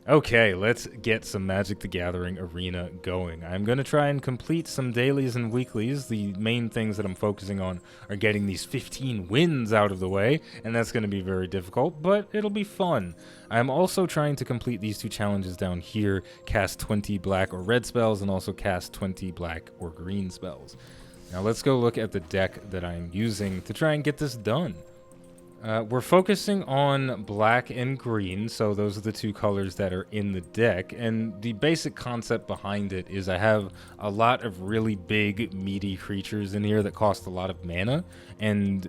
Okay, let's get some Magic the Gathering Arena going. I'm going to try and complete some dailies and weeklies. The main things that I'm focusing on are getting these 15 wins out of the way, and that's going to be very difficult, but it'll be fun. I'm also trying to complete these two challenges down here, cast 20 black or red spells, and also cast 20 black or green spells. Now let's go look at the deck that I'm using to try and get this done. We're focusing on black and green, so those are the two colors that are in the deck, and the basic concept behind it is I have a lot of really big, meaty creatures in here that cost a lot of mana, and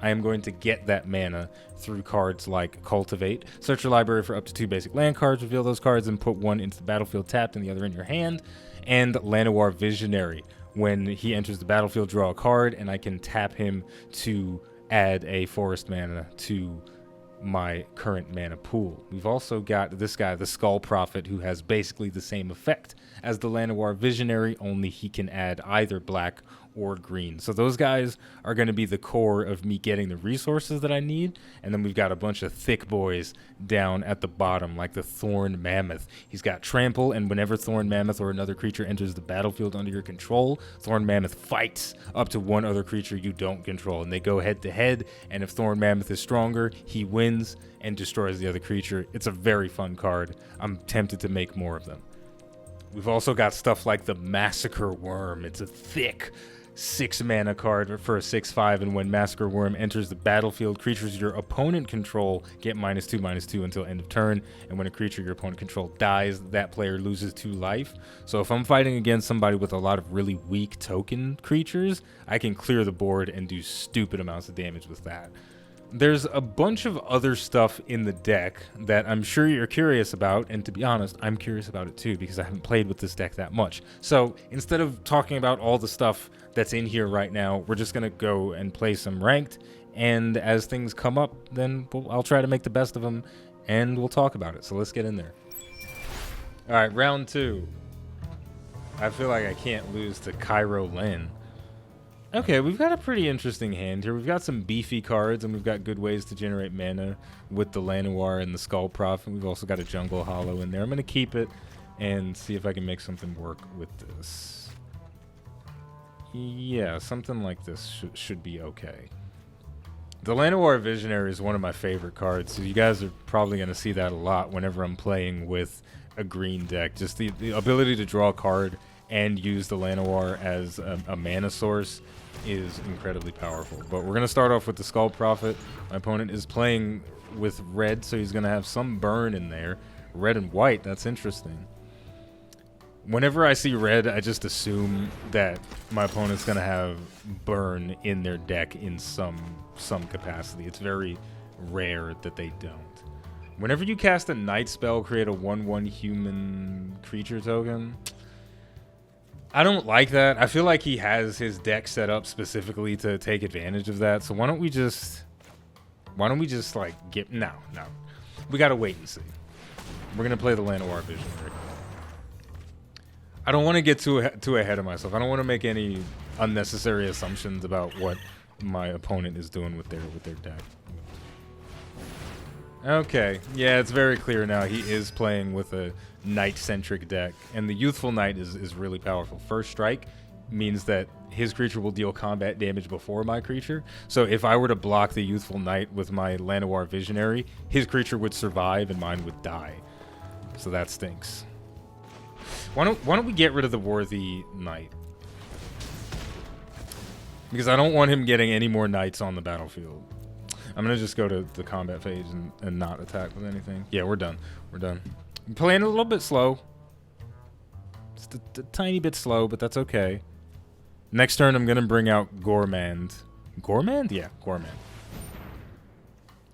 I am going to get that mana through cards like Cultivate. Search your library for up to 2 basic land cards, reveal those cards, and put one into the battlefield tapped and the other in your hand, and Llanowar Visionary. When he enters the battlefield, draw a card, and I can tap him to add a forest mana to my current mana pool. We've also got this guy, the Skull Prophet, who has basically the same effect as the Llanowar Visionary, only he can add either black or green. So those guys are going to be the core of me getting the resources that I need. And then we've got a bunch of thick boys down at the bottom, like the Thorn Mammoth. He's got Trample, and whenever Thorn Mammoth or another creature enters the battlefield under your control, Thorn Mammoth fights up to one other creature you don't control, and they go head to head, and if Thorn Mammoth is stronger, he wins and destroys the other creature. It's a very fun card. I'm tempted to make more of them. We've also got stuff like the Massacre Worm. It's a thick 6 mana card for a 6/5, and when Massacre Worm enters the battlefield, creatures your opponent control get -2/-2 until end of turn, and when a creature your opponent control dies, that player loses 2 life. So if I'm fighting against somebody with a lot of really weak token creatures, I can clear the board and do stupid amounts of damage with that. There's a bunch of other stuff in the deck that I'm sure you're curious about, and to be honest, I'm curious about it too because I haven't played with this deck that much. So instead of talking about all the stuff that's in here right now, we're just going to go and play some ranked, and as things come up, then I'll try to make the best of them, and we'll talk about it. So let's get in there. All right, round 2. I feel like I can't lose to Cairo Len. Okay, we've got a pretty interesting hand here. We've got some beefy cards, and we've got good ways to generate mana with the Llanowar and the Skull Prophet. We've also got a Jungle Hollow in there. I'm going to keep it and see if I can make something work with this. Yeah, something like this should be okay. The Llanowar Visionary is one of my favorite cards, so you guys are probably going to see that a lot whenever I'm playing with a green deck. Just the ability to draw a card and use the Llanowar as a mana source is incredibly powerful. But we're going to start off with the Skull Prophet. My opponent is playing with red, so he's going to have some burn in there. Red and white, that's interesting. Whenever I see red, I just assume that my opponent's going to have burn in their deck in some capacity. It's very rare that they don't. Whenever you cast a night spell, create a 1/1 human creature token, I don't like that. I feel like he has his deck set up specifically to take advantage of that. So why don't we just like get no. We gotta wait and see. We're gonna play the Llanowar Visionary. I don't want to get too ahead of myself. I don't want to make any unnecessary assumptions about what my opponent is doing with their deck. Okay, yeah, it's very clear now. He is playing with a Knight-centric deck, and the Youthful Knight is really powerful. First Strike means that his creature will deal combat damage before my creature. So if I were to block the Youthful Knight with my Llanowar Visionary, his creature would survive and mine would die. So that stinks. Why don't we get rid of the Worthy Knight? Because I don't want him getting any more knights on the battlefield. I'm going to just go to the combat phase and not attack with anything. Yeah, we're done. We're done. I'm playing a little bit slow. Just a tiny bit slow, but that's okay. Next turn, I'm going to bring out Gormand. Gormand? Yeah, Gormand.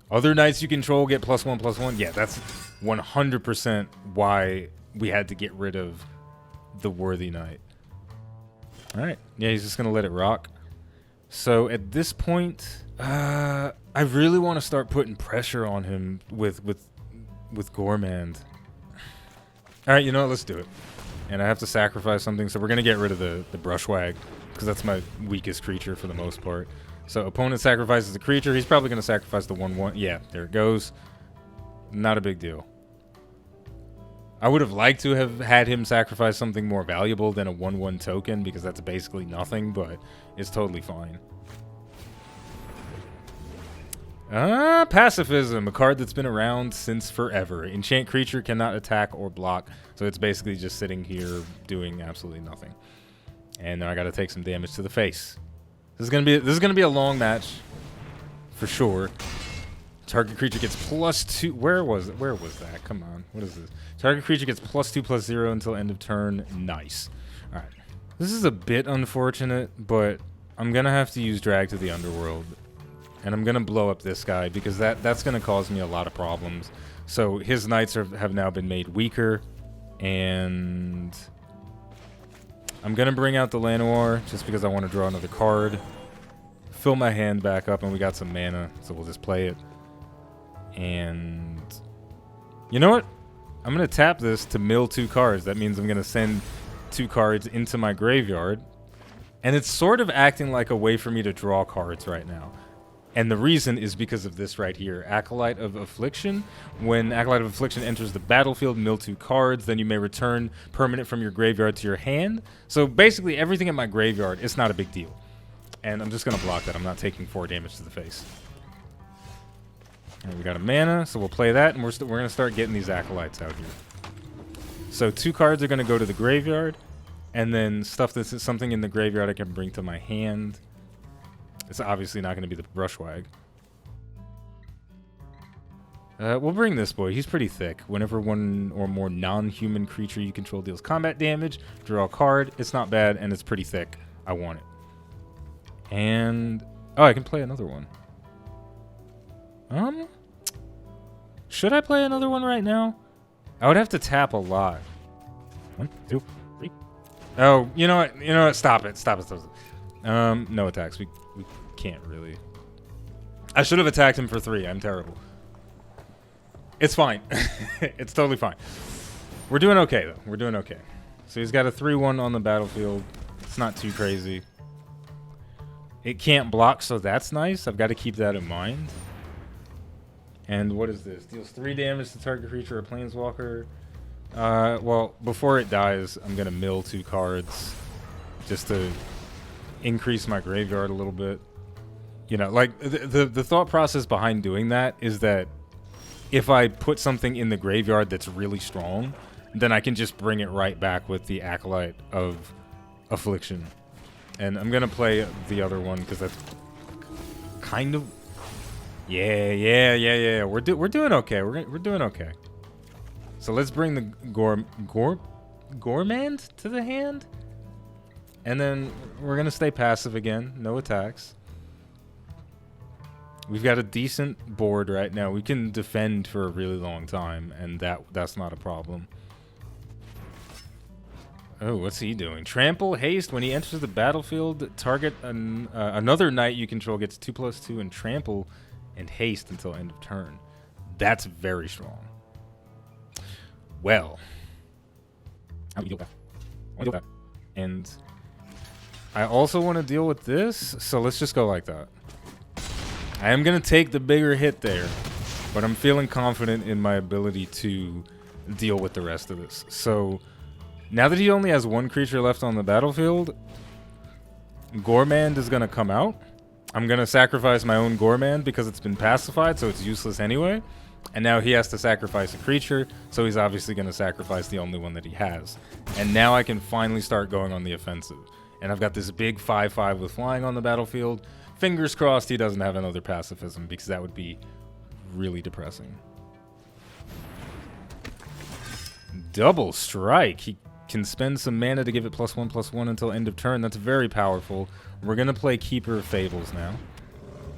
Other knights you control get +1/+1. Yeah, that's 100% why we had to get rid of the Worthy Knight. All right. Yeah, he's just going to let it rock. So at this point, I really want to start putting pressure on him with Gormand. All right, you know what? Let's do it. And I have to sacrifice something, so we're going to get rid of the Brushwag, because that's my weakest creature for the most part. So opponent sacrifices the creature. He's probably going to sacrifice the 1/1. Yeah, there it goes. Not a big deal. I would have liked to have had him sacrifice something more valuable than a 1/1 token, because that's basically nothing, but it's totally fine. Pacifism, a card that's been around since forever. Enchant creature cannot attack or block, so it's basically just sitting here doing absolutely nothing. And now I gotta take some damage to the face. This is gonna be a long match, for sure. Target creature gets +2. Where was that? Come on. What is this? Target creature gets +2/+0 until end of turn. Nice. All right. This is a bit unfortunate, but I'm gonna have to use Drag to the Underworld, and I'm gonna blow up this guy because that's gonna cause me a lot of problems. So his knights have now been made weaker, and I'm gonna bring out the Llanowar just because I want to draw another card, fill my hand back up, and we got some mana, so we'll just play it. And you know what? I'm going to tap this to mill 2 cards. That means I'm going to send 2 cards into my graveyard. And it's sort of acting like a way for me to draw cards right now. And the reason is because of this right here. Acolyte of Affliction. When Acolyte of Affliction enters the battlefield, mill 2 cards. Then you may return permanent from your graveyard to your hand. So basically everything in my graveyard, it's not a big deal. And I'm just going to block that. I'm not taking 4 damage to the face. We got a mana, so we'll play that, and we're going to start getting these acolytes out here. So 2 cards are going to go to the graveyard, and then stuff that's something in the graveyard I can bring to my hand. It's obviously not going to be the Brushwag. We'll bring this boy. He's pretty thick. Whenever one or more non-human creature you control deals combat damage, draw a card. It's not bad, and it's pretty thick. I want it. And oh, I can play another one. Should I play another one right now? I would have to tap a lot. 1, 2, 3. Oh, you know what? You know what? Stop it. Stop it. Stop it. No attacks. We can't really. I should have attacked him for 3. I'm terrible. It's fine. It's totally fine. We're doing okay, though. We're doing okay. So he's got a 3/1 on the battlefield. It's not too crazy. It can't block, so that's nice. I've got to keep that in mind. And what is this? Deals 3 damage to target creature or planeswalker. Well, before it dies, I'm going to mill 2 cards just to increase my graveyard a little bit. You know, like, the thought process behind doing that is that if I put something in the graveyard that's really strong, then I can just bring it right back with the Acolyte of Affliction. And I'm going to play the other one because that's kind of... Yeah. We're doing okay. We're doing okay. So let's bring the Gormand to the hand, and then we're gonna stay passive again. No attacks. We've got a decent board right now. We can defend for a really long time, and that's not a problem. Oh, what's he doing? Trample, haste. When he enters the battlefield, target another knight you control gets 2/2 and trample and haste until end of turn. That's very strong. Well, how do we deal with that? I want to deal with that. And I also want to deal with this, so let's just go like that. I am going to take the bigger hit there, but I'm feeling confident in my ability to deal with the rest of this. So now that he only has 1 creature left on the battlefield, Gormand is going to come out. I'm going to sacrifice my own Gormand because it's been pacified, so it's useless anyway. And now he has to sacrifice a creature, so he's obviously going to sacrifice the only one that he has. And now I can finally start going on the offensive. And I've got this big 5/5 with flying on the battlefield. Fingers crossed he doesn't have another pacifism, because that would be really depressing. Double strike. He can spend some mana to give it +1/+1 until end of turn. That's very powerful. We're going to play Keeper of Fables now.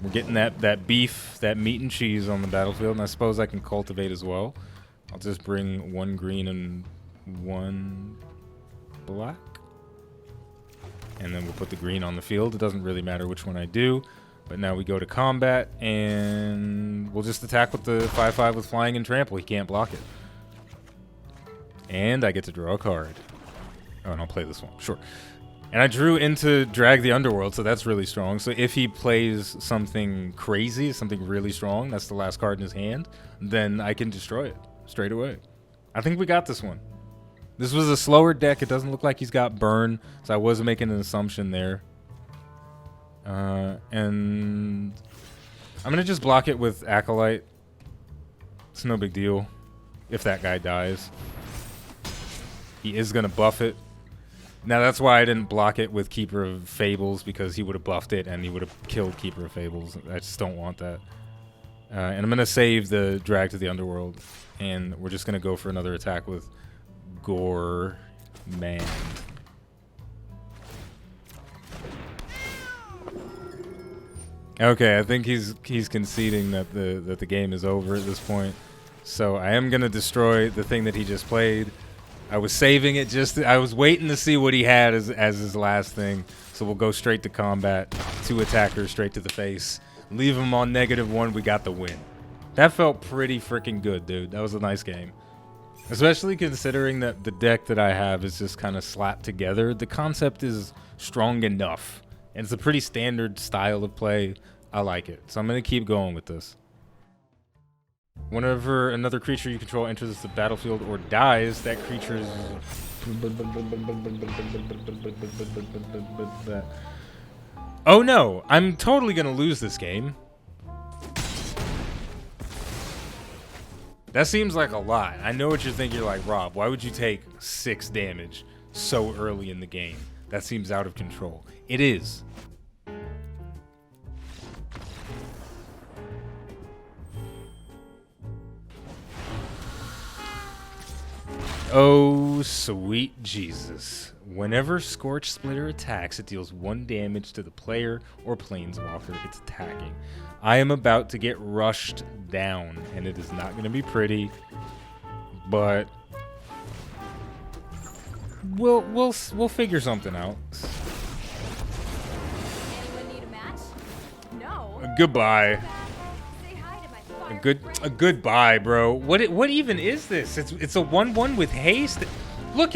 We're getting that beef, that meat and cheese on the battlefield, and I suppose I can cultivate as well. I'll just bring 1 green and 1 black. And then we'll put the green on the field. It doesn't really matter which one I do. But now we go to combat, and we'll just attack with the 5/5 with flying and trample. He can't block it. And I get to draw a card. Oh, and I'll play this one. Sure. And I drew into Drag the Underworld, so that's really strong. So if he plays something crazy, something really strong, that's the last card in his hand, then I can destroy it straight away. I think we got this one. This was a slower deck. It doesn't look like he's got burn, so I was making an assumption there. And I'm going to just block it with Acolyte. It's no big deal if that guy dies. He is going to buff it. Now, that's why I didn't block it with Keeper of Fables, because he would have buffed it and he would have killed Keeper of Fables. I just don't want that. And I'm going to save the Drag to the Underworld, and we're just going to go for another attack with Gore Man. Okay, I think he's conceding that the game is over at this point. So I am gonna destroy the thing that he just played. I was saving it I was waiting to see what he had as his last thing. So we'll go straight to combat. 2 attackers straight to the face. Leave him on -1. We got the win. That felt pretty freaking good, dude. That was a nice game. Especially considering that the deck that I have is just kind of slapped together. The concept is strong enough. And it's a pretty standard style of play. I like it. So I'm going to keep going with this. Whenever another creature you control enters the battlefield or dies, that creature's... Oh no! I'm totally going to lose this game. That seems like a lot. I know what you're thinking. You're like, Rob, why would you take 6 damage so early in the game? That seems out of control. It is. Oh, sweet Jesus. Whenever Scorch Splitter attacks, it deals 1 damage to the player or planeswalker it's attacking. I am about to get rushed down, and it is not going to be pretty, but we'll figure something out. Anyone need a match? No. Goodbye. Say hi to my A goodbye, bro. What even is this? It's a 1/1 with haste. Look.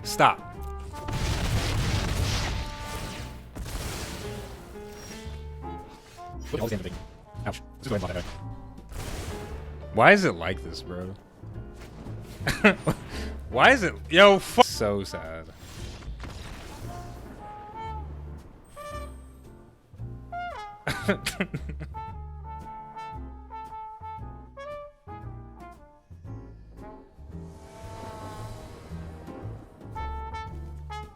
Stop. Ouch. Why is it like this, bro? Why is it? Yo, so sad.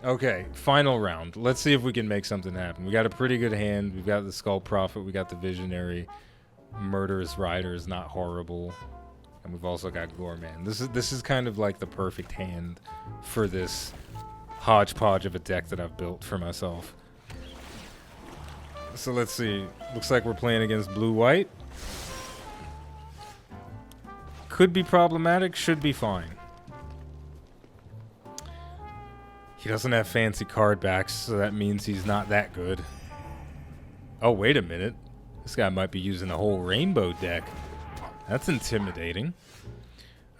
Okay, final round. Let's see if we can make something happen. We got a pretty good hand. We've got the Skull Prophet. We got the Visionary. Murderous Rider is not horrible. And we've also got Goreman. This is kind of like the perfect hand for this hodgepodge of a deck that I've built for myself. So let's see. Looks like we're playing against blue-white. Could be problematic, should be fine. He doesn't have fancy card backs, so that means he's not that good. Oh, wait a minute. This guy might be using a whole rainbow deck. That's intimidating.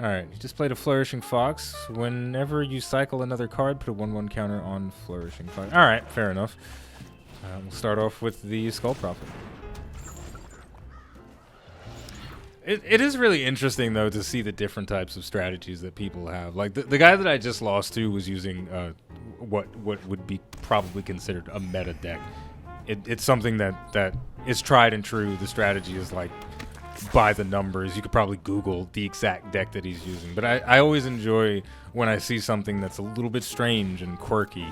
Alright, he just played a Flourishing Fox. Whenever you cycle another card, put a 1/1 counter on Flourishing Fox. Alright, fair enough. We'll start off with the Skull Prophet. It is really interesting, though, to see the different types of strategies that people have. Like, the guy that I just lost to was using what would be probably considered a meta deck. It's something that is tried and true. The strategy is, like, by the numbers. You could probably Google the exact deck that he's using. But I always enjoy when I see something that's a little bit strange and quirky,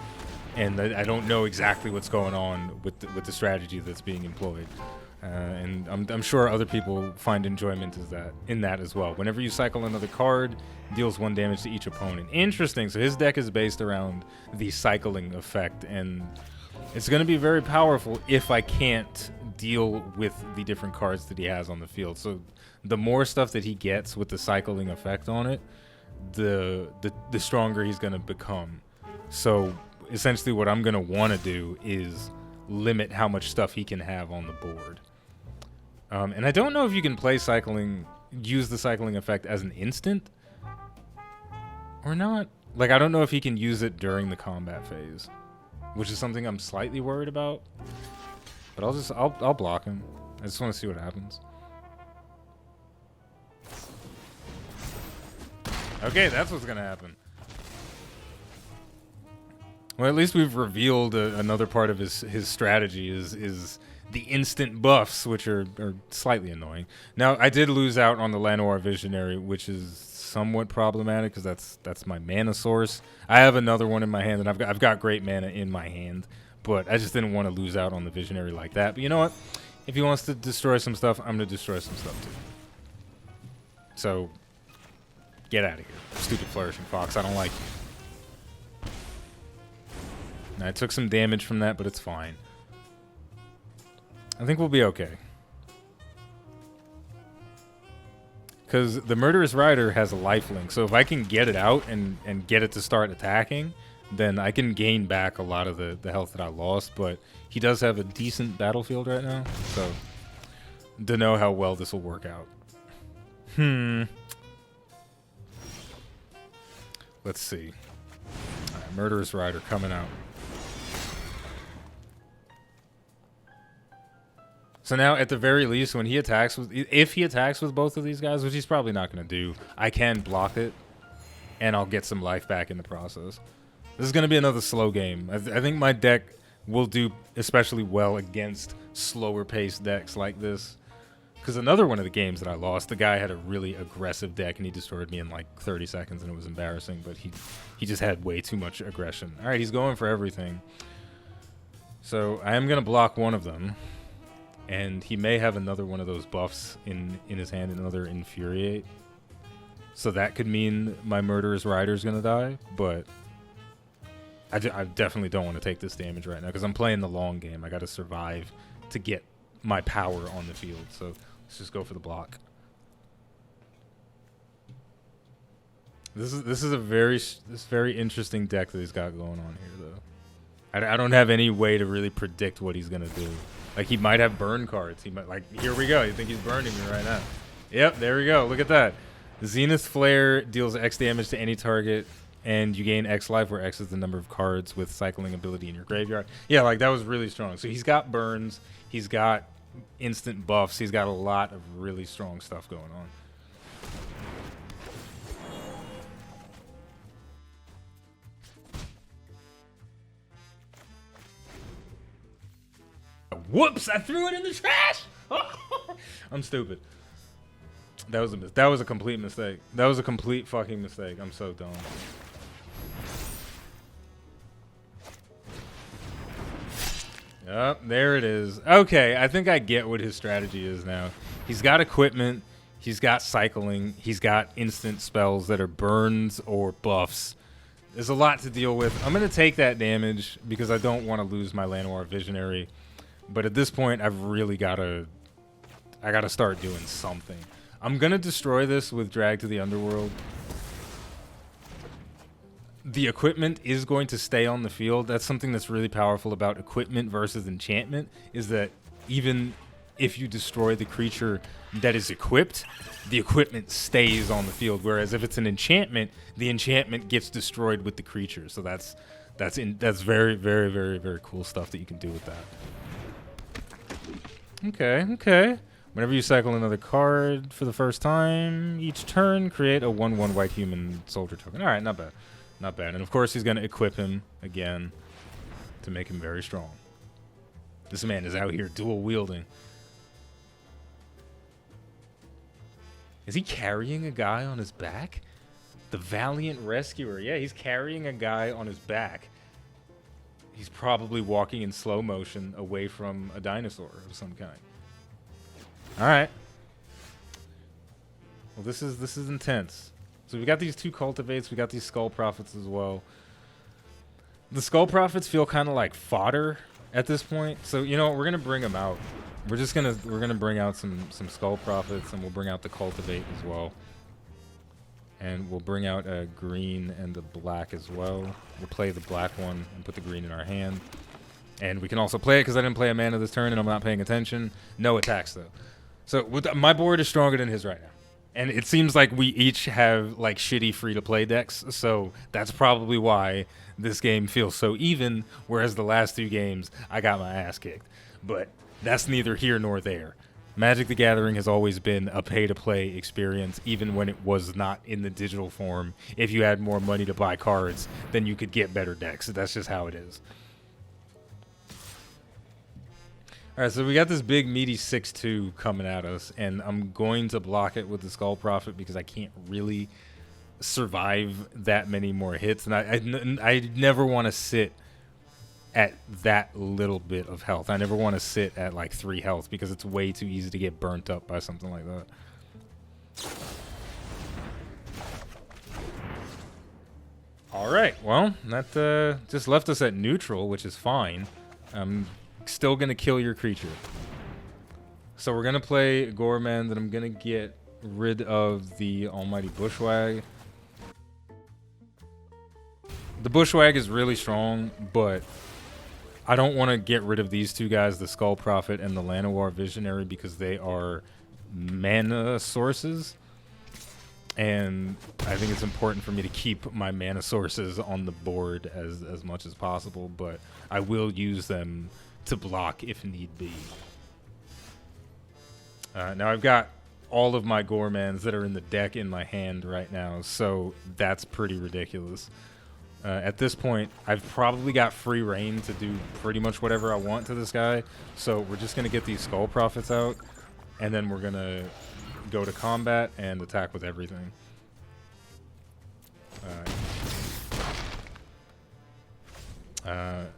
and I don't know exactly what's going on with the strategy that's being employed. And I'm sure other people find enjoyment in that as well. Whenever you cycle another card, deals 1 damage to each opponent. Interesting. So his deck is based around the cycling effect, and it's going to be very powerful if I can't deal with the different cards that he has on the field. So the more stuff that he gets with the cycling effect on it, the stronger he's going to become. So essentially what I'm going to want to do is limit how much stuff he can have on the board. And I don't know if you can use the cycling effect as an instant or not. Like, I don't know if he can use it during the combat phase, which is something I'm slightly worried about. But I'll block him. I just want to see what happens. Okay, that's what's gonna happen. Well, at least we've revealed another part of his strategy is the instant buffs, which are slightly annoying. Now, I did lose out on the Llanowar Visionary, which is somewhat problematic because that's my mana source. I have another one in my hand, and I've got great mana in my hand, but I just didn't want to lose out on the Visionary like that. But you know what? If he wants to destroy some stuff, I'm gonna destroy some stuff too. So, get out of here, stupid Flourishing Fox. I don't like you. Now, I took some damage from that, but it's fine. I think we'll be okay. Because the Murderous Rider has a lifelink, so if I can get it out and get it to start attacking, then I can gain back a lot of the health that I lost, but he does have a decent battlefield right now, so don't know how well this will work out. Let's see. All right, Murderous Rider coming out. So now, at the very least, when he attacks with, if he attacks with both of these guys, which he's probably not going to do, I can block it, and I'll get some life back in the process. This is going to be another slow game. I think my deck will do especially well against slower-paced decks like this. Because another one of the games that I lost, the guy had a really aggressive deck, and he destroyed me in like 30 seconds, and it was embarrassing, but he just had way too much aggression. All right, he's going for everything. So I am going to block one of them. And he may have another one of those buffs in his hand, another Infuriate. So that could mean my Murderous Rider's going to die, but I definitely don't want to take this damage right now because I'm playing the long game. I got to survive to get my power on the field. So let's just go for the block. This is a very interesting deck that he's got going on here, though. I don't have any way to really predict what he's going to do. Like, he might have burn cards. He might, like, here we go. You think he's burning me right now. Yep, there we go. Look at that. Zenith Flare deals X damage to any target, and you gain X life, where X is the number of cards with cycling ability in your graveyard. Yeah, like, that was really strong. So he's got burns. He's got instant buffs. He's got a lot of really strong stuff going on. Whoops! I threw it in the trash. I'm stupid. That was a complete mistake. That was a complete fucking mistake. I'm so dumb. Yep, there it is. Okay, I think I get what his strategy is now. He's got equipment. He's got cycling. He's got instant spells that are burns or buffs. There's a lot to deal with. I'm gonna take that damage because I don't want to lose my Llanowar Visionary. But at this point, I've really I gotta start doing something. I'm gonna destroy this with Drag to the Underworld. The equipment is going to stay on the field. That's something that's really powerful about equipment versus enchantment, is that even if you destroy the creature that is equipped, the equipment stays on the field. Whereas if it's an enchantment, the enchantment gets destroyed with the creature. So that's very, very, very, very cool stuff that you can do with that. Okay. Whenever you cycle another card for the first time each turn, create a 1/1 white human soldier token. All right, not bad. Not bad. And of course, he's going to equip him again to make him very strong. This man is out here dual wielding. Is he carrying a guy on his back? The Valiant Rescuer. Yeah, he's carrying a guy on his back. He's probably walking in slow motion away from a dinosaur of some kind. All right. Well, this is intense. So we got these two cultivates. We got these Skull Prophets as well. The Skull Prophets feel kind of like fodder at this point. So you know what? We're gonna bring them out. We're gonna bring out some Skull Prophets, and we'll bring out the cultivate as well. And we'll bring out a green and a black as well. We'll play the black one and put the green in our hand. And we can also play it because I didn't play a mana this turn and I'm not paying attention. No attacks, though. So my board is stronger than his right now. And it seems like we each have like shitty free-to-play decks. So that's probably why this game feels so even, whereas the last two games, I got my ass kicked. But that's neither here nor there. Magic the Gathering has always been a pay-to-play experience, even when it was not in the digital form. If you had more money to buy cards, then you could get better decks. That's just how it is. All right, so we got this big, meaty 6-2 coming at us, and I'm going to block it with the Skull Prophet because I can't really survive that many more hits, and I never want to sit at that little bit of health. I never want to sit at like 3 health because it's way too easy to get burnt up by something like that. All right, well, that just left us at neutral, which is fine. I'm still going to kill your creature. So we're going to play Gorman, then I'm going to get rid of the Almighty Bushwag. The Bushwag is really strong, but I don't want to get rid of these two guys, the Skull Prophet and the Llanowar Visionary, because they are mana sources. And I think it's important for me to keep my mana sources on the board as much as possible, but I will use them to block if need be. Now I've got all of my Gormans that are in the deck in my hand right now, so that's pretty ridiculous. At this point, I've probably got free reign to do pretty much whatever I want to this guy. So we're just going to get these Skull Prophets out, and then we're going to go to combat and attack with everything.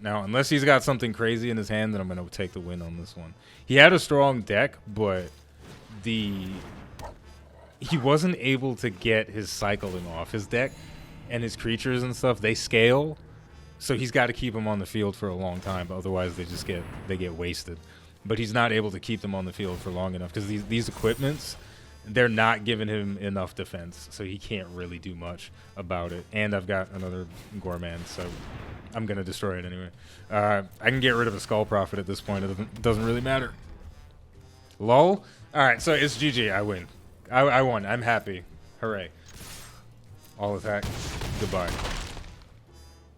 Now, unless he's got something crazy in his hand, then I'm going to take the win on this one. He had a strong deck, but he wasn't able to get his cycling off. His deck and his creatures and stuff, they scale, so he's got to keep them on the field for a long time, otherwise they get wasted. But he's not able to keep them on the field for long enough because these equipments, they're not giving him enough defense, so he can't really do much about it. And I've got another Gorman, so I'm gonna destroy it anyway. I can get rid of a Skull Prophet at this point. It doesn't really matter. Lol. All right, so it's GG. I win. I won. I'm happy. Hooray. All attack. Goodbye.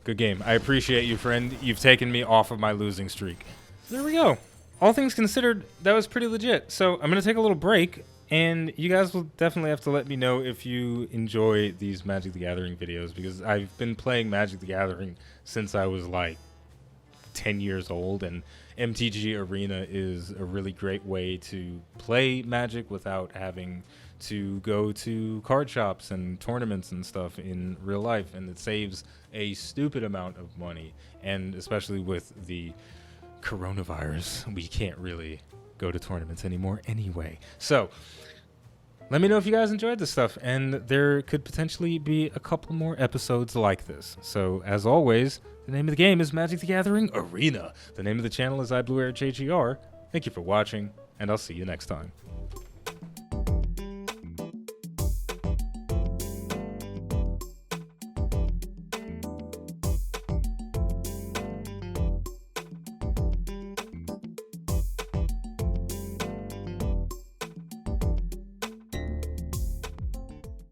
Good game. I appreciate you, friend. You've taken me off of my losing streak. There we go. All things considered, that was pretty legit. So I'm going to take a little break, and you guys will definitely have to let me know if you enjoy these Magic the Gathering videos, because I've been playing Magic the Gathering since I was like 10 years old, and MTG Arena is a really great way to play Magic without having to go to card shops and tournaments and stuff in real life, and it saves a stupid amount of money. And especially with the coronavirus, we can't really go to tournaments anymore anyway. So let me know if you guys enjoyed this stuff, and there could potentially be a couple more episodes like this. So as always, the name of the game is Magic the Gathering Arena. The name of the channel is iBluairJgR. Thank you for watching, and I'll see you next time.